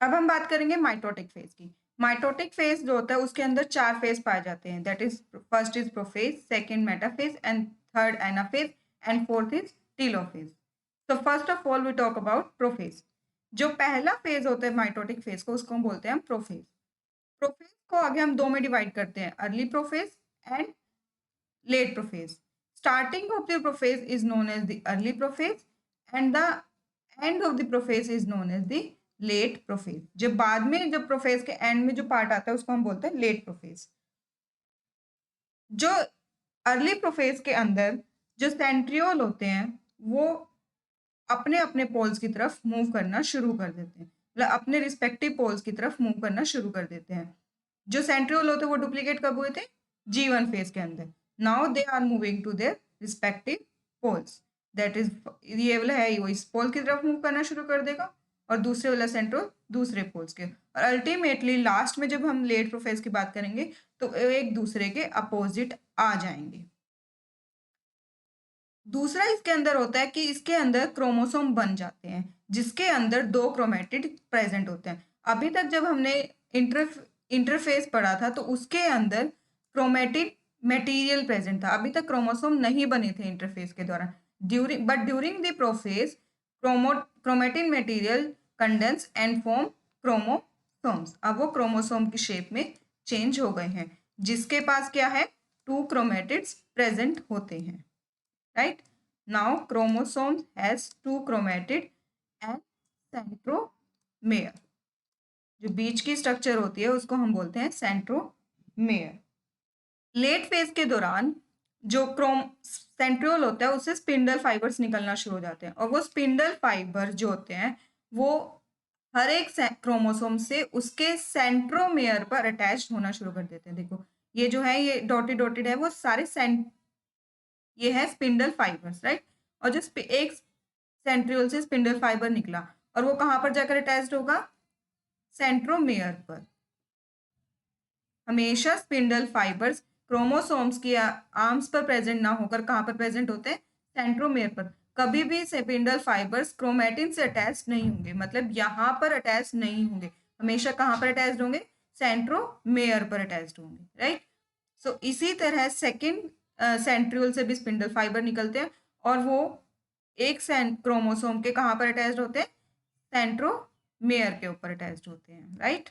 अब हम बात करेंगे माइटोटिक फेज की। माइटोटिक फेज जो होता है उसके अंदर 4 फेज पाए जाते हैं, that is first is prophase, second metaphase and third anaphase and fourth is telophase. तो first of all we talk about prophase. जो पहला फेज होता है माइटोटिक फेज को, उसको हम बोलते हैं प्रोफेज। प्रोफेज को आगे हम दो में डिवाइड करते हैं, early prophase and late prophase. Starting of the prophase is known as the early prophase and the end of the prophase is known as the late prophase. जब बाद में जब प्रोफेज के एंड में जो पार्ट आता है उसको हम बोलते हैं लेट प्रोफेज। जो अर्ली प्रोफेज के अंदर जो सेंट्रियोल होते हैं वो अपने अपने पोल्स की तरफ मूव करना शुरू कर देते हैं, मतलब अपने रिस्पेक्टिव पोल्स की तरफ मूव करना शुरू कर देते हैं। जो सेंट्रियोल होते हैं वो डुप्लीकेट कब हुए थे? G1 फेज के अंदर। Now they are moving to their respective poles, that is ये वाला है वो इस पोल की तरफ मूव करना शुरू कर देगा और दूसरे वाला सेंट्रियोल दूसरे पोल्स के, और अल्टीमेटली लास्ट में जब हम लेट प्रोफेज की बात करेंगे तो एक दूसरे के अपोजिट आ जाएंगे। दूसरा इसके अंदर होता है कि इसके अंदर क्रोमोसोम बन जाते हैं जिसके अंदर 2 क्रोमेटिड प्रेजेंट होते हैं। अभी तक जब हमने इंटरफेस पढ़ा था तो उसके अंदर क्रोमेटिड मटेरियल प्रेजेंट था, अभी तक क्रोमोसोम नहीं बने थे इंटरफेस के दौरान। During the prophase chromatin material condense and form chromosomes. अब वो क्रोमोसोम की शेप में चेंज हो गए हैं जिसके पास क्या है? 2 क्रोमेटिड्स प्रेजेंट होते हैं। Right? Now chromosome has 2 chromatid and centromere. जो बीच की स्ट्रक्चर होती है उसको हम बोलते हैं सेंट्रोमेयर। लेट फेज के दौरान जो सेंट्रियोल होता है उससे स्पिंडल फाइबर्स निकलना शुरू हो जाते हैं और वो स्पिंडल फाइबर जो होते हैं वो हर एक क्रोमोसोम से उसके सेंट्रोमेयर पर अटैच होना शुरू कर देते हैं। देखो ये जो है ये डॉटेड डॉटेड है वो सारे ये है स्पिंडल फाइबर्स, राइट। और जो एक सेंट्रियोल से स्पिंडल फाइबर निकला और वो कहां पर जाकर अटैच्ड होगा? सेंट्रोमेयर पर। हमेशा स्पिंडल फाइबर्स क्रोमोसोम्स की आर्म्स पर प्रेजेंट ना होकर कहां पर प्रेजेंट होते हैं? सेंट्रोमेयर पर। कभी भी स्पिंडल फाइबर्स क्रोमेटिन से अटैच नहीं होंगे, मतलब यहाँ पर अटैच नहीं होंगे, हमेशा कहां पर अटैच होंगे? सेंट्रोमेयर पर अटैच होंगे, राइट। सो इसी तरह सेकेंड सेंट्रियोल से भी स्पिंडल फाइबर निकलते हैं और वो एक क्रोमोसोम के कहां पर अटैच्ड होते हैं? सेंट्रोमेयर के ऊपर अटैच्ड होते हैं, राइट।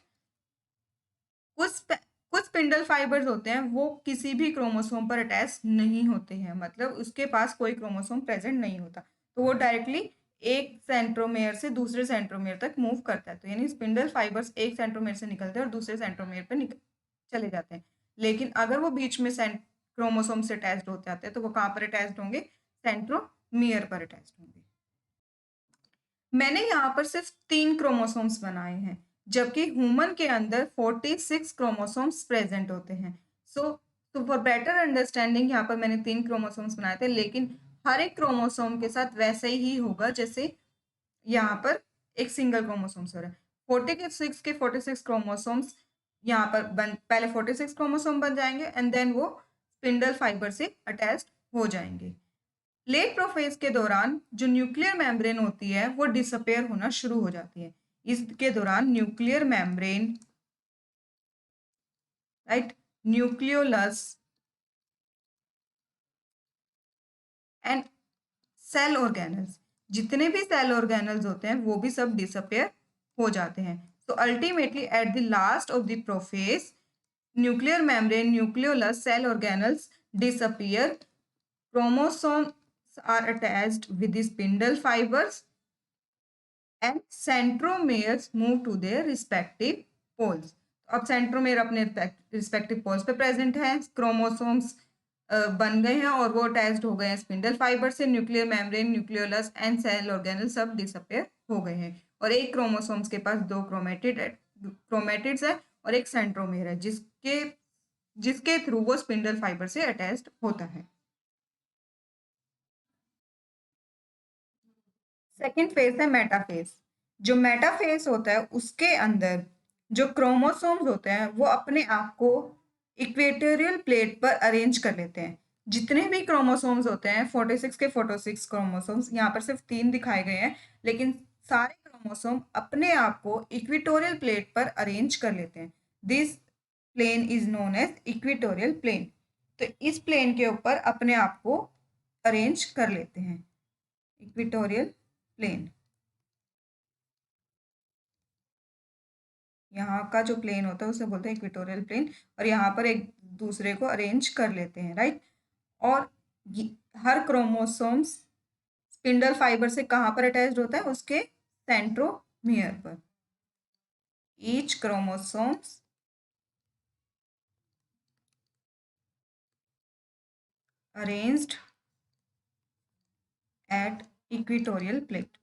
कुछ स्पिंडल फाइबर्स होते हैं वो किसी भी क्रोमोसोम पर अटैच नहीं होते हैं, मतलब उसके पास कोई क्रोमोसोम प्रेजेंट नहीं होता, तो वो डायरेक्टली एक सेंट्रोमेयर से दूसरे सेंट्रोमेयर तक मूव करता है। तो यानी स्पिंडल फाइबर्स एक सेंट्रोमेयर से निकलते हैं और दूसरे सेंट्रोमेयर पर चले जाते हैं। लेकिन अगर वो बीच में क्रोमोसोम से अटैच्ड हो जाते हैं तो वो कहाँ पर अटैच्ड होंगे? सेंट्रोमियर पर अटैच्ड होंगे। मैंने यहाँ पर सिर्फ 3 क्रोमोसोम्स बनाए हैं जबकि ह्यूमन के अंदर 46 क्रोमोसोम्स प्रेजेंट होते हैं। सो फॉर बेटर अंडरस्टैंडिंग यहाँ पर मैंने 3 क्रोमोसोम्स बनाए थे, लेकिन हर एक क्रोमोसोम के साथ वैसे ही होगा जैसे यहाँ पर एक सिंगल क्रोमोसोम्स हो रहा है। 46 के 46 क्रोमोसोम्स यहाँ पर पहले 46 क्रोमोसोम बन जाएंगे एंड देन वो स्पिंडल फाइबर से अटैच हो जाएंगे। लेट प्रोफेज के दौरान जो न्यूक्लियर मेम्ब्रेन होती है वो डिसअपेयर होना शुरू हो जाती है। इसके दौरान nuclear membrane, right, nucleolus and cell organelles, जितने भी सेल ऑर्गेनल्स होते हैं वो भी सब डिसअपेयर हो जाते हैं। तो ultimately at the last of the prophase nuclear membrane, nucleolus, cell organelles disappear. Chromosomes are attached with the spindle fibers and centromeres move to their respective poles. अब सेंट्रोमेयर अपने रिस्पेक्टिव पोल्स पे present है, chromosomes बन गए हैं और वो attached हो गए हैं स्पिंडल फाइबर से। Nuclear membrane, nucleolus and cell organelle सब डिसअपेयर हो गए हैं और एक क्रोमोसोम्स के पास 2 क्रोमेटिड्स है और एक सेंट्रोमेयर है जिसके थ्रू वो स्पिंडल फाइबर से अटैच्ड होता है। सेकेंड फेज है मेटाफेज। जो मेटाफेज होता है उसके अंदर जो क्रोमोसोम्स होते हैं वो अपने आप को इक्वेटोरियल प्लेट पर अरेंज कर लेते हैं। जितने भी क्रोमोसोम्स होते हैं 46 के 46 क्रोमोसोम्स, यहाँ पर सिर्फ 3 दिखाए गए हैं, लेकिन सारे क्रोमोसोम अपने आप को इक्वेटोरियल प्लेट पर अरेंज कर लेते हैं। This plane is known as equatorial plane. तो इस प्लेन के ऊपर अपने आप को अरेंज कर लेते हैं, इक्वेटोरियल प्लेन। यहाँ का जो प्लेन होता है उसे बोलते हैं इक्वेटोरियल प्लेन, और यहाँ पर एक दूसरे को अरेंज कर लेते हैं, राइट। और हर क्रोमोसोम्स स्पिंडल फाइबर से कहाँ पर अटैच्ड होता है, उसके सेंट्रोमियर पर। Each chromosomes arranged at equatorial plate.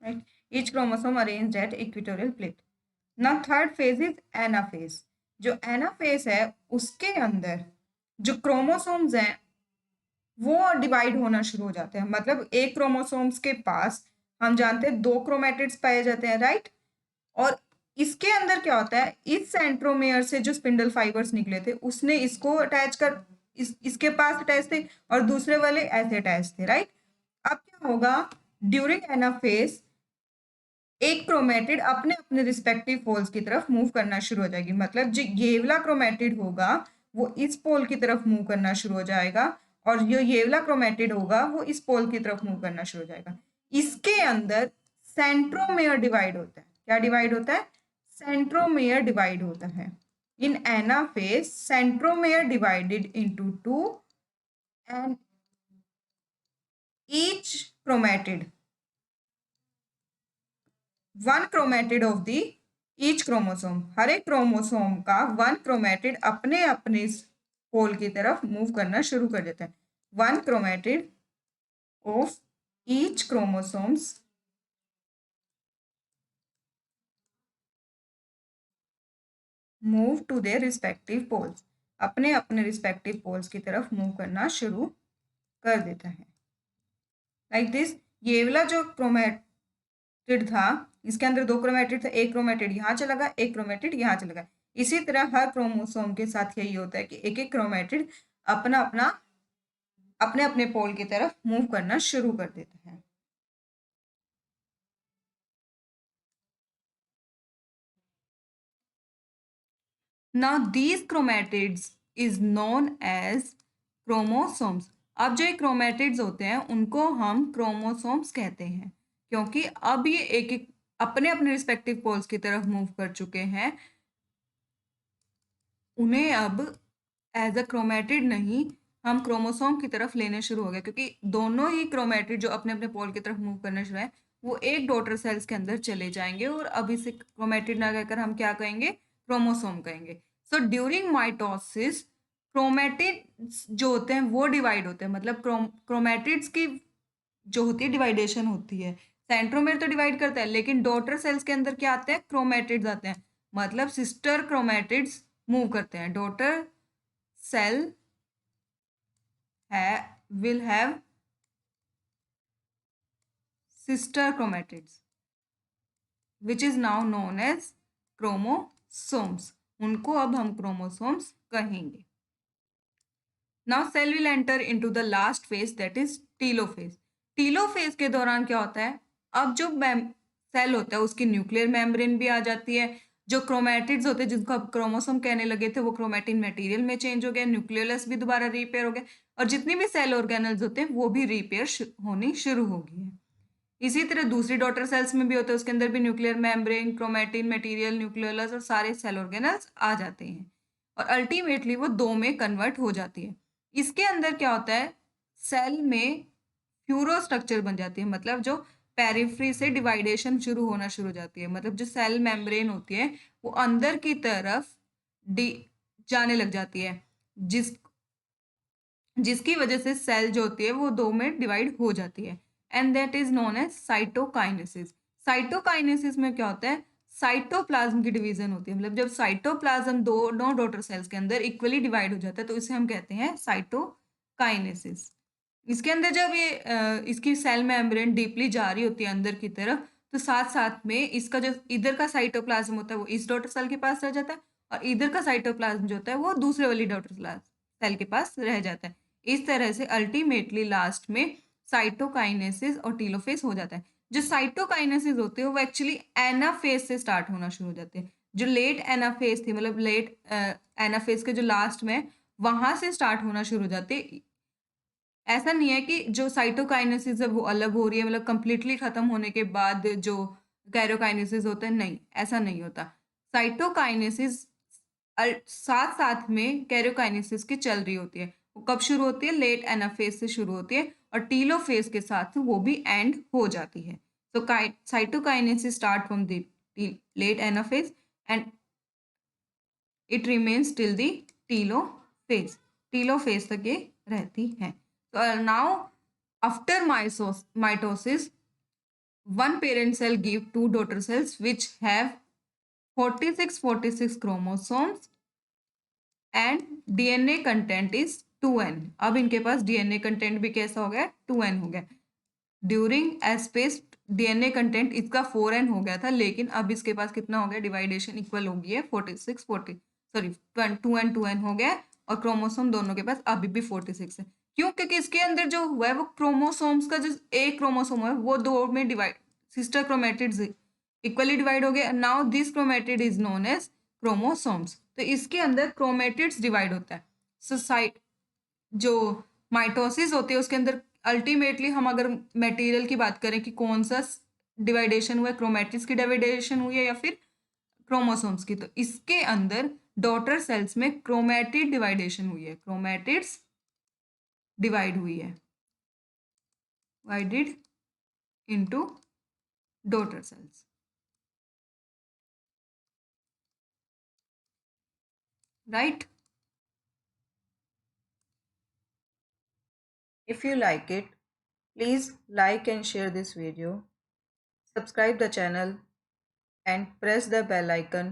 Right? Each chromosome arranged at equatorial plate. Now third phase is anaphase. जो एनाफेज है उसके अंदर जो क्रोमोसोम्स हैं वो डिवाइड होना शुरू हो जाते हैं। मतलब एक क्रोमोसोम्स के पास हम जानते हैं 2 क्रोमेटिड्स पाए जाते हैं, राइट। और इसके अंदर क्या होता है, इस सेंट्रोमेयर से जो स्पिंडल फाइबर्स निकले थे उसने इसको अटैच कर इसके पास अटैच थे और दूसरे वाले ऐसे अटैच थे, राइट। अब क्या होगा, ड्यूरिंग एनाफेज एक क्रोमेटिड अपने अपने रिस्पेक्टिव पोल्स की तरफ मूव करना शुरू हो जाएगी। मतलब जो ये वाला क्रोमेटिड होगा वो इस पोल की तरफ मूव करना शुरू हो जाएगा, और जो ये वाला क्रोमेटिड होगा वो इस पोल की तरफ मूव करना शुरू हो जाएगा। इसके अंदर सेंट्रोमेयर डिवाइड होता है। क्या डिवाइड होता है, सेंट्रोमेयर डिवाइड होता है। In anaphase centromere divided into 2 and each chromatid one chromatid of the each chromosome. हर एक क्रोमोसोम का वन क्रोमेटिड अपने अपने पोल की तरफ मूव करना शुरू कर देता है। One chromatid of each chromosomes move to their respective poles. अपने अपने रिस्पेक्टिव पोल्स की तरफ मूव करना शुरू कर देता है। लाइक दिस, ये वाला जो क्रोमेटिड था इसके अंदर 2 क्रोमेटिड था, एक क्रोमेटिड यहाँ चला गया, एक क्रोमेटिड यहाँ चला गया। इसी तरह हर क्रोमोसोम के साथ यही होता है कि एक एक क्रोमेटिड अपना अपना अपने अपने पोल की तरफ मूव करना शुरू कर देता है। Now these chromatids is known as chromosomes. अब जो क्रोमेटिड्स होते हैं उनको हम क्रोमोसोम्स कहते हैं, क्योंकि अब ये एक एक अपने अपने रिस्पेक्टिव पोल्स की तरफ मूव कर चुके हैं। उन्हें अब एज अ क्रोमेटिड नहीं, हम क्रोमोसोम की तरफ लेने शुरू हो गए, क्योंकि दोनों ही क्रोमेटिड जो अपने अपने पोल की तरफ मूव करना शुरू है वो एक डॉटर सेल्स के अंदर चले जाएंगे, और अब इसे क्रोमेटिड ना कहकर हम क्या कहेंगे, क्रोमोसोम कहेंगे। सो ड्यूरिंग माइटोसिस क्रोमेटिड्स जो होते हैं वो डिवाइड होते हैं। मतलब क्रोमेटिड्स की जो होती है डिवाइडेशन होती है। सेंट्रोमेयर तो डिवाइड करता है, लेकिन डॉटर सेल्स के अंदर क्या आते हैं, क्रोमेटिड्स आते हैं। मतलब सिस्टर क्रोमेटिड्स मूव करते हैं। Daughter cell will have sister chromatids which is now known as chromosomes. उनको अब हम क्रोमोसोम्स कहेंगे। Now cell will enter into the last phase, that is telophase. Telophase के दौरान क्या होता है, अब जो सेल होता है उसकी न्यूक्लियर मेम्ब्रेन भी आ जाती है। जो क्रोमेटिड्स होते हैं जिनको अब क्रोमोसोम कहने लगे थे वो क्रोमेटिन मटेरियल में चेंज हो गया, न्यूक्लियोलस भी दोबारा रिपेयर हो गया, और जितनी भी सेल ऑर्गेनल्स होते हैं वो भी रिपेयर होनी शुरू हो गई है। इसी तरह दूसरी डॉटर सेल्स में भी होता है, उसके अंदर भी nuclear membrane, chromatin material, nucleolus और सारे सेल ऑर्गेनल्स आ जाते हैं, और अल्टीमेटली वो 2 में कन्वर्ट हो जाती है। इसके अंदर क्या होता है, सेल में फ्यूरो स्ट्रक्चर बन जाती है। मतलब जो पेरिफ्री से डिवाइडेशन शुरू होना शुरू हो जाती है। मतलब जो सेल मेम्ब्रेन होती है वो अंदर की तरफ जाने लग जाती है, जिसकी वजह से सेल जो होती है वो 2 में डिवाइड हो जाती है, and that is known as cytokinesis. Cytokinesis में क्या होता है, साइटोप्लाज्म की डिवीजन होती है। मतलब जब साइटोप्लाज्म दोनों डॉटर सेल्स के अंदर इक्वली डिवाइड हो जाता है तो इसे हम कहते हैं साइटोकाइनेसिस। इसके अंदर जब ये इसकी सेल मेम्ब्रेन डीपली जा रही होती है अंदर की तरफ, तो साथ साथ में इसका जो इधर का साइटोप्लाज्म होता है वो इस डॉटर सेल के पास रह जाता है, और इधर का साइटोप्लाज्म जो होता है वो दूसरे वाली डॉटर सेल के पास रह जाता है। इस तरह से अल्टीमेटली लास्ट में साइटोकाइनेसिस और टीलोफेज हो जाता है। जो साइटोकाइनेसिस होते हैं वो एक्चुअली एनाफेज से स्टार्ट होना शुरू हो जाते हैं। जो लेट एनाफेज थी, मतलब लेट एनाफेज के जो लास्ट में, वहां से स्टार्ट होना शुरू हो जाते। ऐसा नहीं है कि जो साइटोकाइनेसिस है वो अलग हो रही है, मतलब कंप्लीटली खत्म होने के बाद जो कैरोकाइनेसिस होता है, नहीं, ऐसा नहीं होता। साइटोकाइनेसिस साथ साथ में कैरोकाइनेसिस की चल रही होती है। वो कब शुरू होती है? लेट एनाफेज से शुरू होती है और टीलोफेज के साथ वो भी एंड हो जाती है। तो cytokinesis start from the late anaphase and it remains till the telophase. Telophase तक ये रहती है। तो now after mitosis, one parent cell give two daughter cells which have 46 chromosomes and DNA content is 2n। अब इनके पास DNA content भी कैसा हो गया? 2n हो गया। ड्यूरिंग एस्पेस DNA कंटेंट इसका 4n हो गया था, लेकिन अब इसके पास कितना हो गया? डिवाइडेशन इक्वल हो गई है 2n हो गया और क्रोमोसोम दोनों के पास अभी भी 46 है। क्यों? क्योंकि इसके अंदर जो हुआ है वो क्रोमोसोम्स का जो एक क्रोमोसोम है वो दो में divide, sister chromatids equally divide हो गया। Now this chromatid is known as chromosomes. तो इसके अंदर क्रोमेटिड्स डिवाइड होता है। सो जो माइटोसिस होती है उसके अंदर अल्टीमेटली हम अगर मटेरियल की बात करें कि कौन सा डिवाइडेशन हुआ है, क्रोमेटिड्स की डिवाइडेशन हुई है या फिर क्रोमोसोम्स की, तो इसके अंदर डॉटर सेल्स में क्रोमेटिड डिवाइडेशन हुई है, क्रोमेटिड्स डिवाइड हुई है, divided into daughter cells, right? If you like it, please like and share this video, subscribe the channel and press the bell icon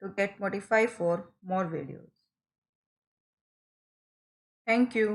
to get notified for more videos. Thank you.